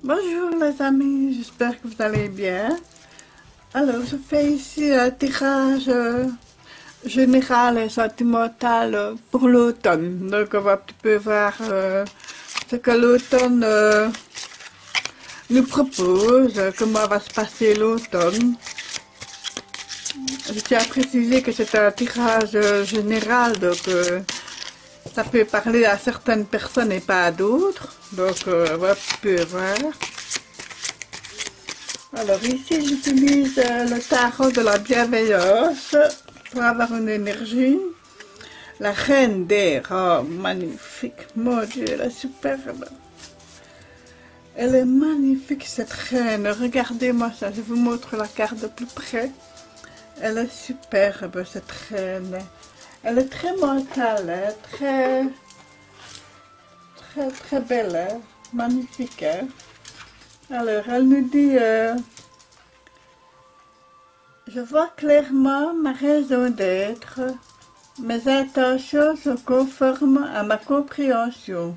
Bonjour les amis, j'espère que vous allez bien. Alors, je fais ici un tirage général et sentimental pour l'automne. Donc, on va un petit peu voir ce que l'automne nous propose, comment va se passer l'automne. Je tiens à préciser que c'est un tirage général, donc ça peut parler à certaines personnes et pas à d'autres. Donc, on va un petit peu voir. Alors ici, j'utilise le tarot de la bienveillance pour avoir une énergie. La reine d'air, oh magnifique, mon Dieu, elle est superbe. Elle est magnifique cette reine, regardez-moi ça, je vous montre la carte de plus près. Elle est superbe cette reine. Elle est très mentale, hein, très belle, hein, magnifique. Hein. Alors elle nous dit... je vois clairement ma raison d'être. Mes intentions sont conformes à ma compréhension.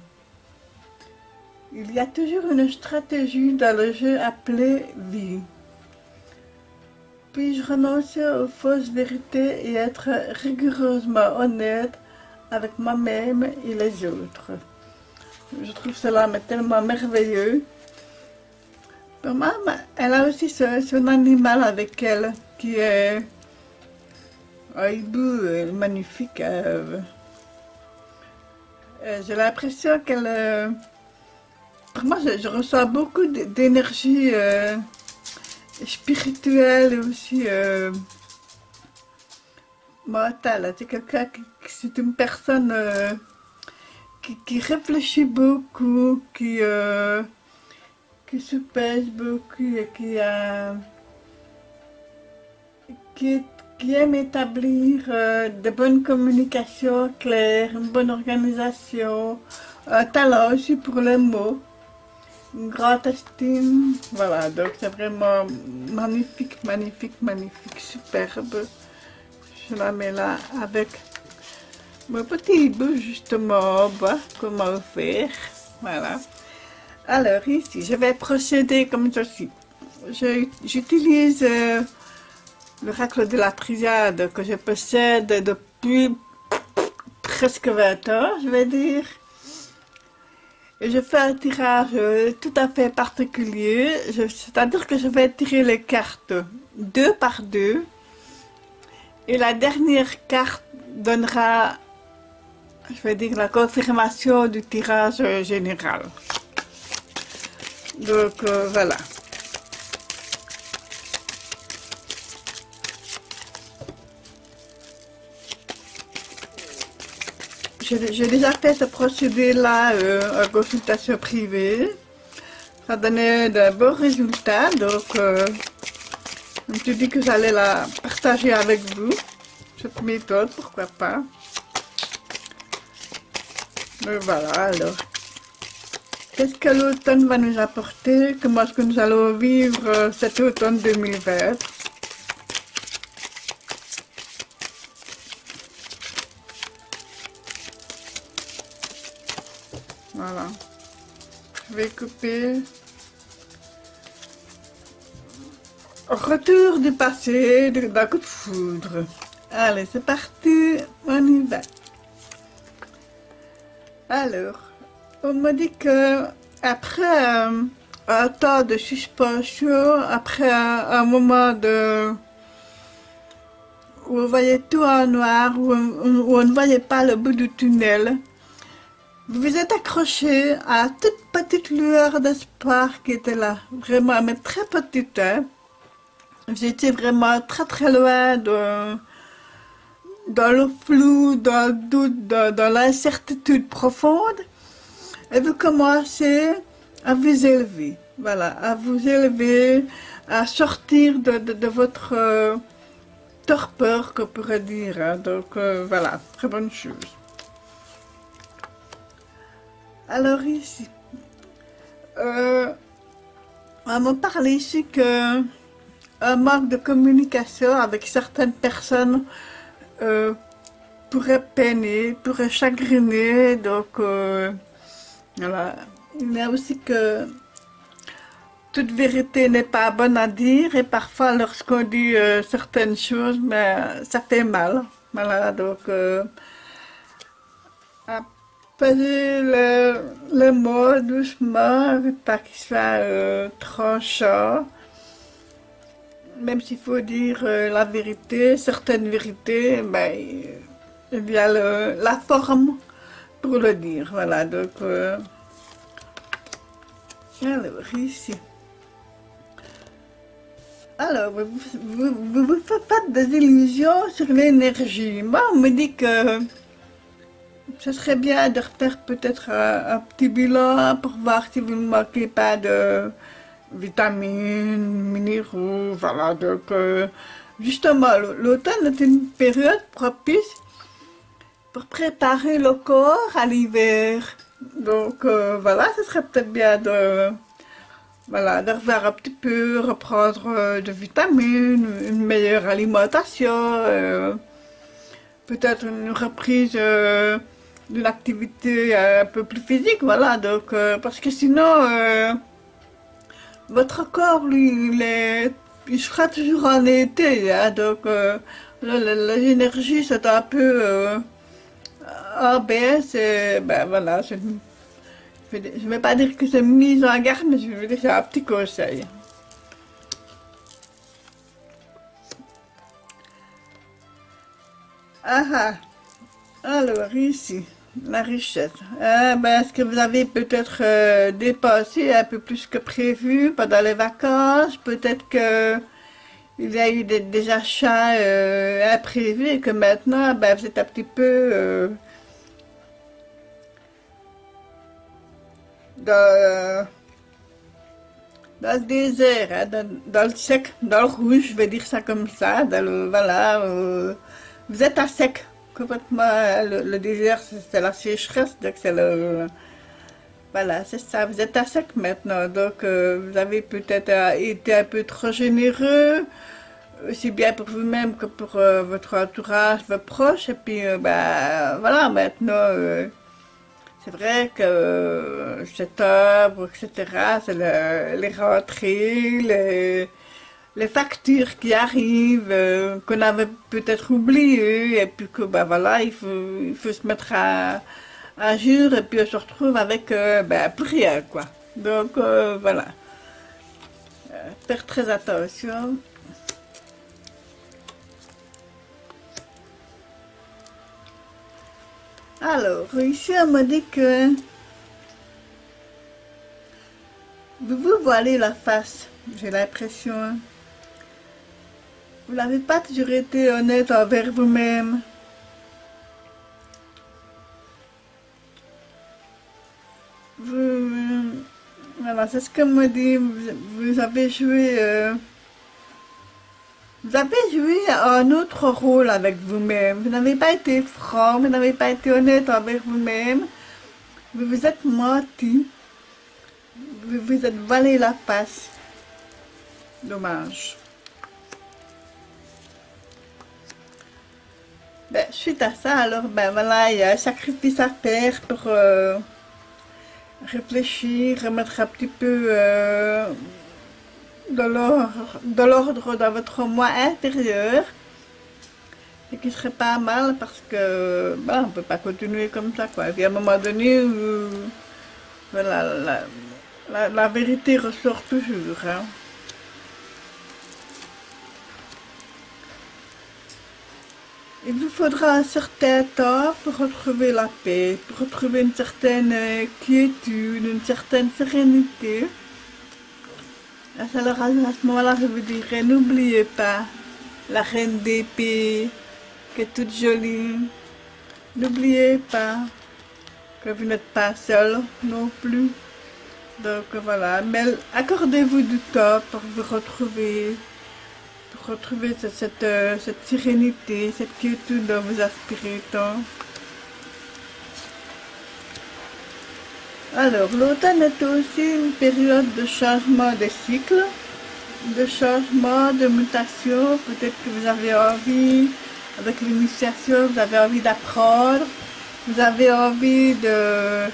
Il y a toujours une stratégie dans le jeu appelé vie. Puis-je renoncer aux fausses vérités et être rigoureusement honnête avec moi-même et les autres? Je trouve cela tellement merveilleux. Pour moi, elle a aussi son animal avec elle qui est un hibou magnifique. J'ai l'impression qu'elle... pour moi, je ressens beaucoup d'énergie spirituelle et aussi mentale. C'est quelqu'un c'est une personne qui réfléchit beaucoup, qui se pèse beaucoup et qui aime établir de bonnes communications claires, une bonne organisation, un talent aussi pour les mots, une grande estime. Voilà, donc c'est vraiment magnifique, magnifique, magnifique, superbe. Je la mets là avec mon petit bout justement en bas, comment faire. Voilà. Alors ici, je vais procéder comme ceci. J'utilise l'oracle de la triade que je possède depuis presque 20 ans, je vais dire. Et je fais un tirage tout à fait particulier, c'est-à-dire que je vais tirer les cartes deux par deux. Et la dernière carte donnera, je vais dire, la confirmation du tirage général. Donc voilà. J'ai déjà fait ce procédé-là en consultation privée. Ça donnait de bons résultats, donc je me suis dit que j'allais la partager avec vous. Cette méthode, pourquoi pas. Mais voilà, alors. Qu'est-ce que l'automne va nous apporter? Comment est-ce que nous allons vivre cet automne 2020? Voilà. Je vais couper. Retour du passé d'un coup de foudre. Allez, c'est parti, on y va. Alors, on me dit que après un temps de suspension, après un moment où on voyait tout en noir, où on ne voyait pas le bout du tunnel, vous vous êtes accroché à toute petite lueur d'espoir qui était là, vraiment, mais très petite. Hein. Vous étiez vraiment très loin dans le flou, dans le doute, dans l'incertitude profonde. Et vous commencez à vous élever, voilà, à vous élever, à sortir de votre torpeur, qu'on pourrait dire. Hein. Donc voilà, très bonne chose. Alors ici, on m'a parlé ici que un manque de communication avec certaines personnes pourrait peiner, pourrait chagriner. Donc voilà. Il y a aussi que toute vérité n'est pas bonne à dire et parfois lorsqu'on dit certaines choses, ben, ça fait mal. Voilà, donc peser le mot doucement, pas qu'il soit tranchant. Même s'il faut dire la vérité, certaines vérités, ben, il y a la forme pour le dire. Voilà, donc alors ici. Alors, vous faites pas des illusions sur l'énergie. Moi, on me dit que ce serait bien de refaire peut-être un petit bilan pour voir si vous ne manquez pas de vitamines, minéraux, voilà. Donc, justement, l'automne est une période propice pour préparer le corps à l'hiver. Donc, voilà, ce serait peut-être bien voilà, de revoir un petit peu, reprendre de vitamines, une meilleure alimentation, peut-être une reprise d'une activité un peu plus physique, voilà. Donc, parce que sinon, votre corps, lui, il sera toujours en été, hein, donc les énergies sont un peu en baisse, et ben voilà, je ne vais pas dire que c'est une mise en garde, mais je veux dire que c'est un petit conseil. Ah ah, alors ici, la richesse. Ah, ben, est-ce que vous avez peut-être dépensé un peu plus que prévu pendant les vacances? Peut-être que il y a eu des achats imprévus et que maintenant, ben, vous êtes un petit peu dans, dans le désert, hein, dans le sec, dans le rouge, je vais dire ça comme ça. Voilà, vous êtes à sec complètement. Le désert, c'est la sécheresse, donc c'est le. Voilà, c'est ça, vous êtes à sec maintenant, donc vous avez peut-être été un peu trop généreux, aussi bien pour vous-même que pour votre entourage, vos proches, et puis bah, voilà, maintenant, c'est vrai que septembre, etc., c'est les rentrées, les factures qui arrivent, qu'on avait peut-être oubliées, et puis que, bah voilà, il faut se mettre à jour, et puis on se retrouve avec ben, plus rien, quoi. Donc, voilà. Faire très attention. Alors, ici, on m'a dit que vous vous voilez la face, j'ai l'impression. Vous n'avez pas toujours été honnête envers vous-même. Voilà, c'est ce qu'on me dit. Vous avez joué un autre rôle avec vous-même. Vous n'avez pas été franc, vous n'avez pas été honnête envers vous-même. Vous vous êtes menti. Vous vous êtes voilé la face. Dommage. Ben, suite à ça, alors, ben voilà, il y a un sacrifice à faire pour réfléchir, remettre un petit peu de l'ordre dans votre moi intérieur. Et qui serait pas mal parce que ben, on peut pas continuer comme ça, quoi. Et puis à un moment donné, voilà, la vérité ressort toujours, hein. Il vous faudra un certain temps pour retrouver la paix, pour retrouver une certaine quiétude, une certaine sérénité. Alors à ce moment-là, je vous dirais, n'oubliez pas la reine d'épée, qui est toute jolie. N'oubliez pas que vous n'êtes pas seul non plus. Donc voilà, mais accordez-vous du temps pour vous retrouver. Retrouver cette sérénité, cette quiétude dont vous aspirez tant. Alors, l'automne est aussi une période de changement de cycle, de changement, de mutation. Peut-être que vous avez envie, avec l'initiation, vous avez envie d'apprendre, vous avez envie de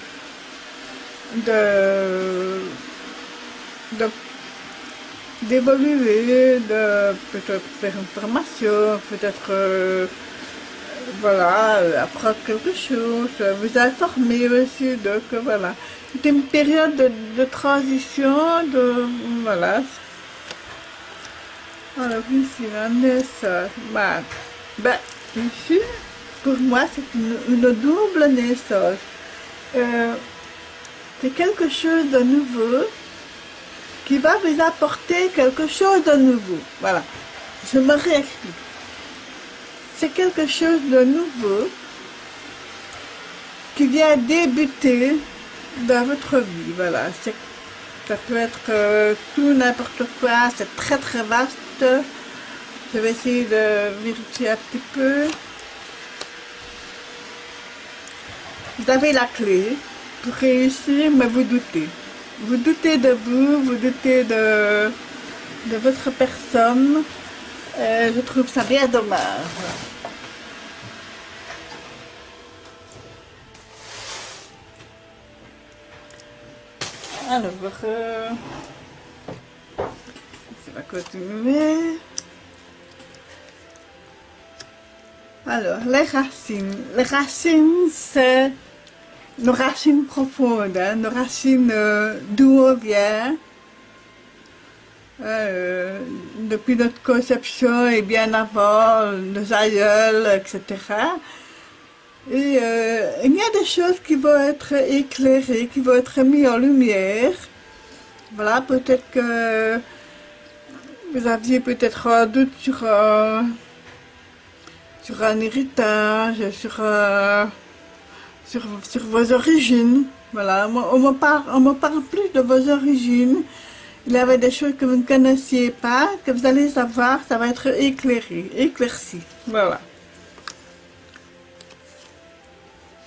d'évoluer, de peut-être faire une formation, peut-être voilà, apprendre quelque chose, vous informer aussi, donc voilà. C'est une période de transition, de voilà. Alors ici, la naissance, ici, pour moi, c'est une double naissance. C'est quelque chose de nouveau qui va vous apporter quelque chose de nouveau. Voilà, je me réexplique. C'est quelque chose de nouveau qui vient débuter dans votre vie. Voilà, ça peut être tout n'importe quoi, c'est très très vaste. Je vais essayer de vérifier un petit peu. Vous avez la clé pour réussir, mais vous doutez. Vous doutez de vous, vous doutez de votre personne. Je trouve ça bien dommage. Alors, ça va continuer. Alors, les racines. Les racines, c'est nos racines profondes, hein, nos racines d'où on vient. Depuis notre conception et bien avant, nos aïeuls, etc. Et il y a des choses qui vont être éclairées, qui vont être mises en lumière. Voilà, peut-être que vous aviez peut-être un doute sur un héritage, sur vos origines. Voilà, on me parle plus de vos origines. Il y avait des choses que vous ne connaissiez pas, que vous allez savoir, ça va être éclairé, éclairci. Voilà.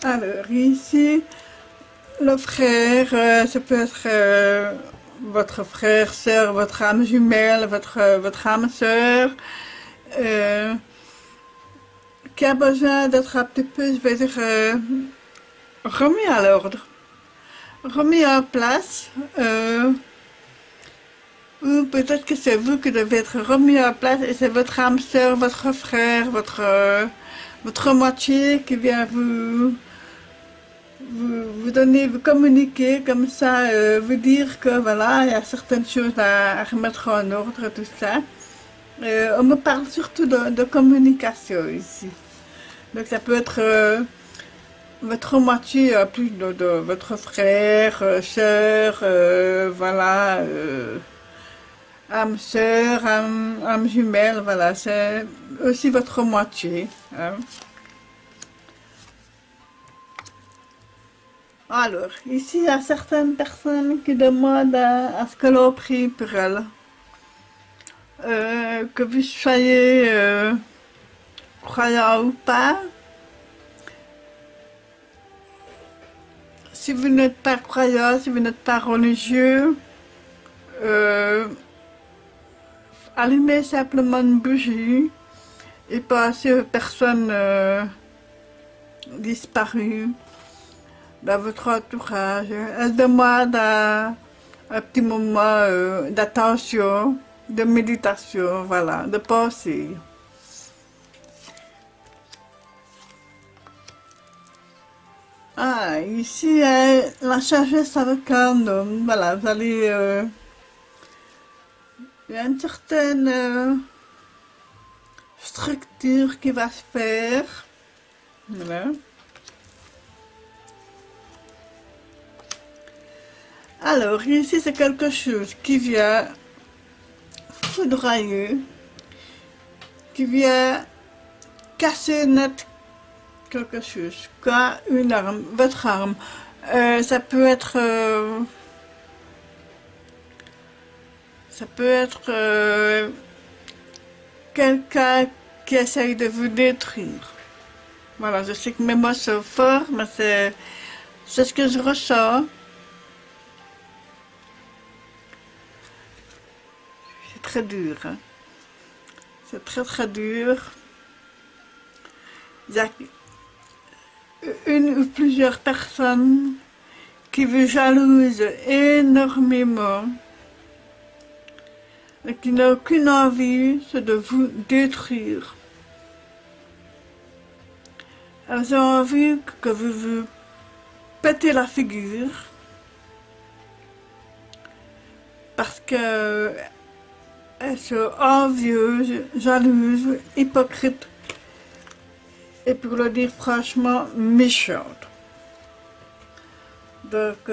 Alors, ici, le frère, ça peut être votre frère, sœur, votre âme jumelle, votre âme sœur, qui a besoin d'être un petit peu, je vais dire, remis à l'ordre, remis en place. Ou peut-être que c'est vous qui devez être remis en place et c'est votre âme sœur, votre frère, votre moitié qui vient vous donner, vous communiquer comme ça, vous dire que voilà, il y a certaines choses à remettre en ordre, tout ça. On me parle surtout de communication ici. Donc ça peut être votre moitié, plus de votre frère, sœur, voilà. Âme sœur, âme jumelle, voilà, c'est aussi votre moitié. Hein. Alors, ici, il y a certaines personnes qui demandent à ce que l'on prie pour elles. Que vous soyez croyant ou pas. Si vous n'êtes pas croyant, si vous n'êtes pas religieux, allumez simplement une bougie et pensez aux personnes disparues dans votre entourage. Elles demandent un petit moment d'attention, de méditation, voilà, de pensée. Ah, ici, la sagesse avec un homme, voilà, vous allez... il y a une certaine structure qui va se faire. Voilà. Alors, ici, c'est quelque chose qui vient foudroyer, qui vient casser net quelque chose, quoi, une arme, votre arme. Ça peut être... quelqu'un qui essaye de vous détruire. Voilà, je sais que mes mots sont forts, mais c'est ce que je ressens. C'est très dur, hein. C'est très très dur. Il y a une ou plusieurs personnes qui vous jalousent énormément. et qui n'a aucune envie, c'est de vous détruire. Elles ont envie que vous vous pétez la figure parce que elles sont envieuses, jalouses, hypocrites et pour le dire franchement, méchantes. Donc,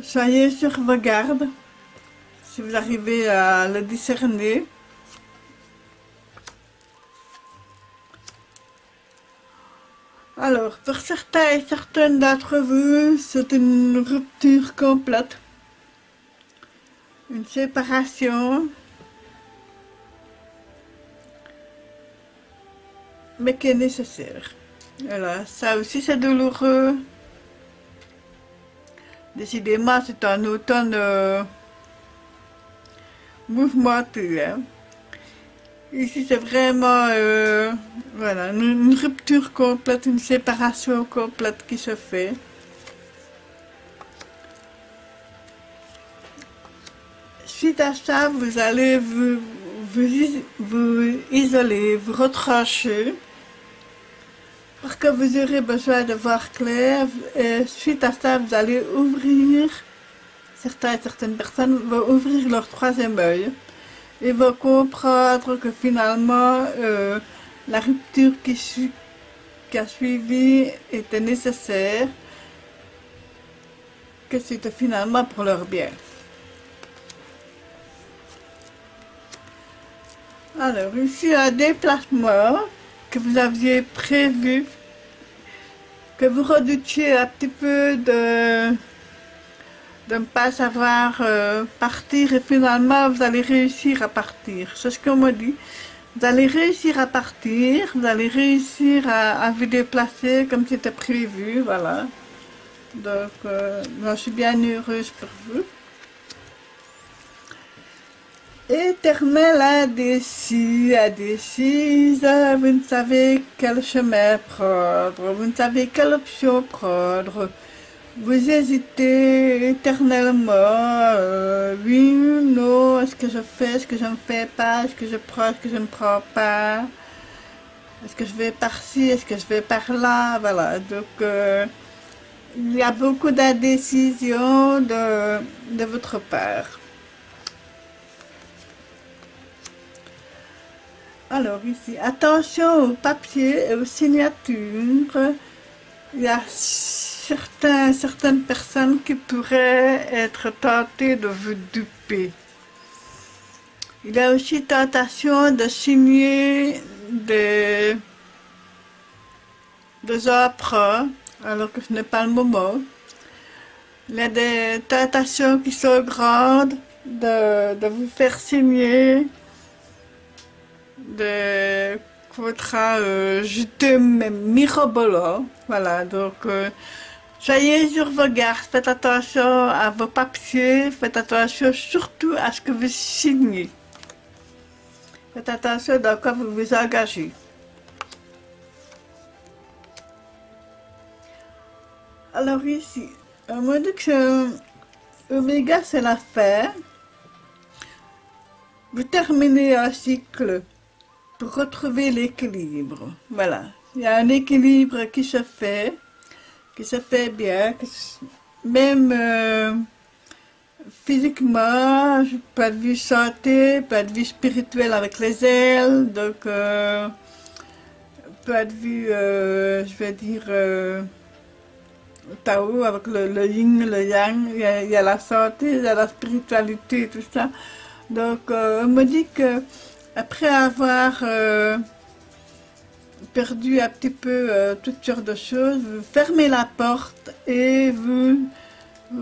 soyez sur vos gardes si vous arrivez à le discerner. Alors, pour certains et certaines d'entre vous, c'est une rupture complète, une séparation, mais qui est nécessaire. Voilà, ça aussi c'est douloureux. Décidément, c'est un automne mouvementé. Hein. Ici, c'est vraiment voilà, une rupture complète, une séparation complète qui se fait. Suite à ça, vous allez vous isoler, vous retrancher, parce que vous aurez besoin de voir clair. Et suite à ça, vous allez ouvrir, certaines personnes vont ouvrir leur troisième œil. Et vont comprendre que finalement, la rupture qui a suivi était nécessaire, que c'était finalement pour leur bien. Alors, ici, un déplacement que vous aviez prévu, que vous redoutiez un petit peu de ne pas savoir partir, et finalement vous allez réussir à partir. C'est ce qu'on m'a dit. Vous allez réussir à partir, vous allez réussir à vous déplacer comme c'était prévu, voilà. Donc, je suis bien heureuse pour vous. Éternel indécis, indécise, vous ne savez quel chemin prendre, vous ne savez quelle option prendre. Vous hésitez éternellement, oui, non, est-ce que je fais, est-ce que je ne fais pas, est-ce que je prends, est-ce que je ne prends pas, est-ce que je vais par-ci, est-ce que je vais par-là, voilà. Donc, il y a beaucoup d'indécision de votre part. Alors ici, attention aux papiers et aux signatures. Il y a certaines personnes qui pourraient être tentées de vous duper. Il y a aussi tentation de signer des emprunts, alors que ce n'est pas le moment. Il y a des tentations qui sont grandes de vous faire signer des contrats juteux, même mirobolants. Voilà, donc soyez sur vos gardes, faites attention à vos papiers, faites attention surtout à ce que vous signez. Faites attention dans quoi vous vous engagez. Alors ici, on m'a dit que Oméga c'est la fin. Vous terminez un cycle pour retrouver l'équilibre. Voilà, il y a un équilibre qui se fait bien, même physiquement, pas de vue santé, pas de vue spirituelle avec les ailes, donc pas de vue, je vais dire, Tao avec le yin, le yang, il y a la santé, il y a la spiritualité, tout ça. Donc on me dit que après avoir perdu un petit peu toutes sortes de choses, vous fermez la porte et vous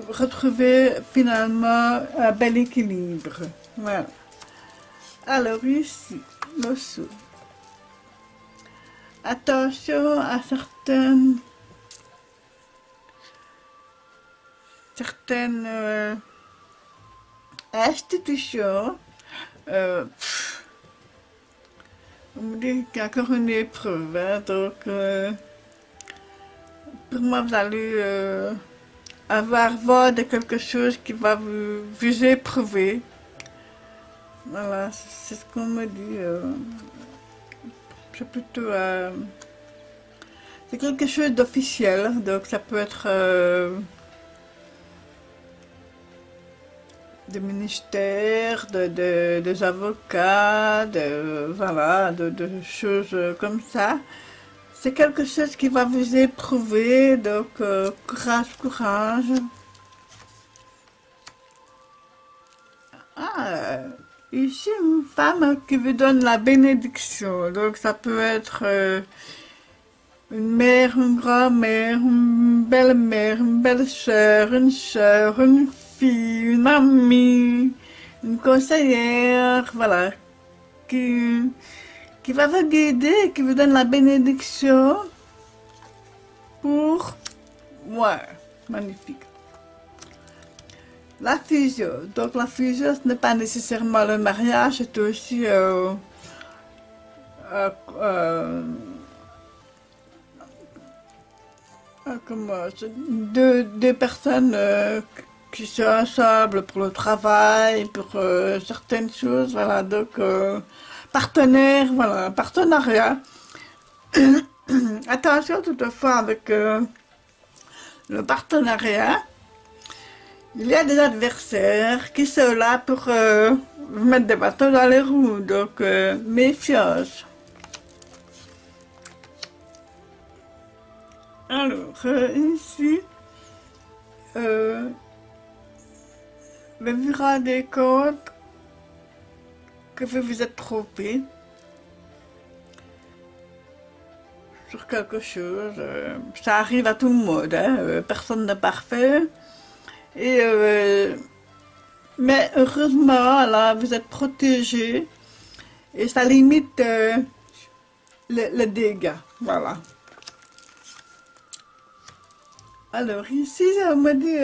retrouvez finalement un bel équilibre. Voilà. Alors ici, l'osso. Attention à certaines institutions. On me dit qu'il y a encore une épreuve, hein, donc pour moi vous allez avoir vent de quelque chose qui va vous éprouver. Voilà, c'est ce qu'on me dit. C'est plutôt... c'est quelque chose d'officiel, donc ça peut être des ministères, des avocats, voilà, de choses comme ça. C'est quelque chose qui va vous éprouver, donc courage, courage. Ah, ici une femme qui vous donne la bénédiction, donc ça peut être une mère, une grand-mère, une belle-sœur, une fille, une amie, une conseillère, voilà, qui va vous guider, qui vous donne la bénédiction pour... Ouais, magnifique. La physio. Donc la physio, ce n'est pas nécessairement le mariage, c'est aussi euh, euh, deux personnes qui sont ensemble pour le travail, pour certaines choses, voilà, donc partenaire, voilà, partenariat. Attention toutefois avec le partenariat, il y a des adversaires qui sont là pour vous mettre des bâtons dans les roues, donc méfiance. Alors, ici, vous vous rendez compte que vous vous êtes trompé sur quelque chose. Ça arrive à tout le monde, hein, personne n'est parfait. Et, mais heureusement, là, vous êtes protégé et ça limite les dégâts. Voilà. Alors ici, on m'a dit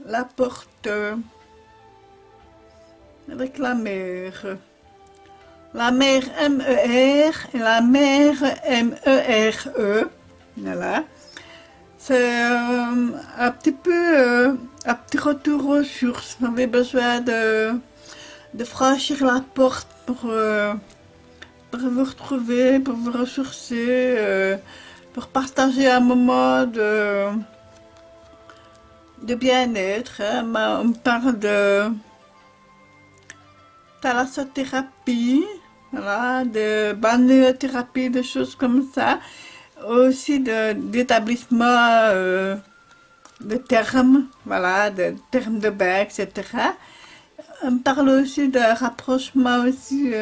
la porte avec la mer. La mer M-E-R et la mer M-E-R-E. Voilà. C'est un petit peu un petit retour aux sources. Vous avez besoin de franchir la porte pour vous retrouver, pour vous ressourcer, pour partager un moment de bien-être. Hein. On parle de thalassothérapie, voilà, de balnéothérapie, de choses comme ça. Aussi d'établissement de termes, voilà, de termes de bain, etc. On parle aussi de rapprochement aussi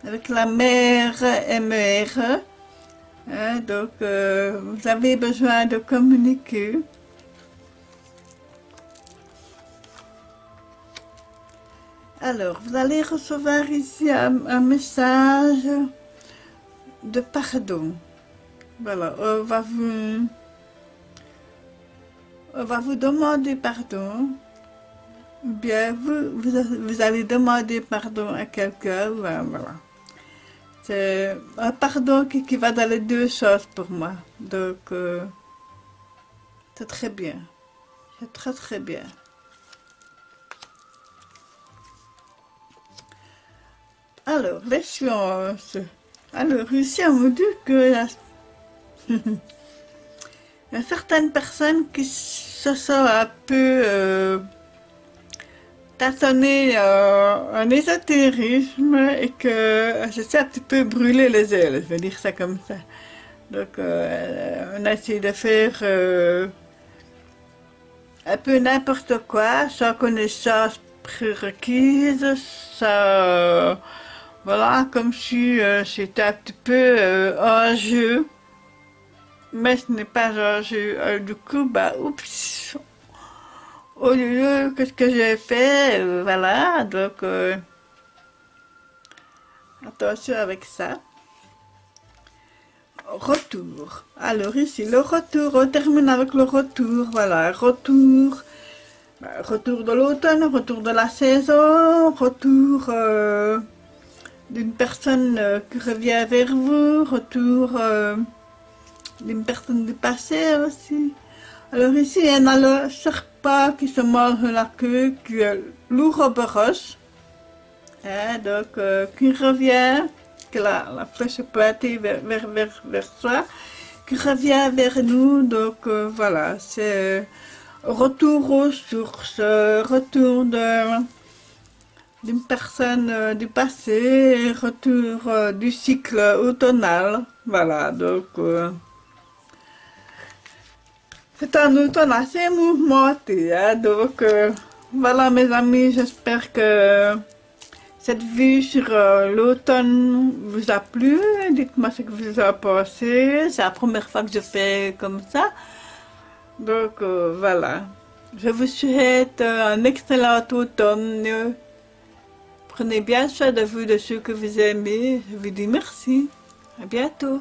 avec la mer MER. Hein, donc vous avez besoin de communiquer. Alors, vous allez recevoir ici un message de pardon. Voilà, on va vous demander pardon. Ou bien vous allez demander pardon à quelqu'un. Voilà. C'est un pardon qui va dans les deux sens pour moi. Donc, c'est très bien. C'est très très bien. Alors, les chances. Alors, ici, on me dit que il y a certaines personnes qui se sont un peu tâtonnées en ésotérisme et que je sais un petit peu brûler les ailes, je vais dire ça comme ça. Donc on a essayé de faire un peu n'importe quoi, sans connaissance prérequise, sans... voilà, comme si c'était un petit peu un jeu. Mais ce n'est pas un jeu. Du coup, bah, oups, au lieu, qu'est-ce que j'ai fait, voilà, donc, attention avec ça. Retour. Alors ici, le retour, on termine avec le retour, voilà, retour, retour de l'automne, retour de la saison, retour d'une personne qui revient vers vous, retour d'une personne du passé aussi. Alors ici, il y a le Sherpa qui se mord la queue, qui est l'ouroboros, hein, donc qui revient, que la flèche est pointée vers soi, qui revient vers nous, donc voilà, c'est retour aux sources, retour d'une personne du passé, retour du cycle automnal, voilà, donc c'est un automne assez mouvementé, hein, donc voilà mes amis, j'espère que cette vue sur l'automne vous a plu, dites-moi ce que vous en pensez, c'est la première fois que je fais comme ça, donc voilà. Je vous souhaite un excellent automne. Prenez bien soin de vous, de ceux que vous aimez. Je vous dis merci. À bientôt.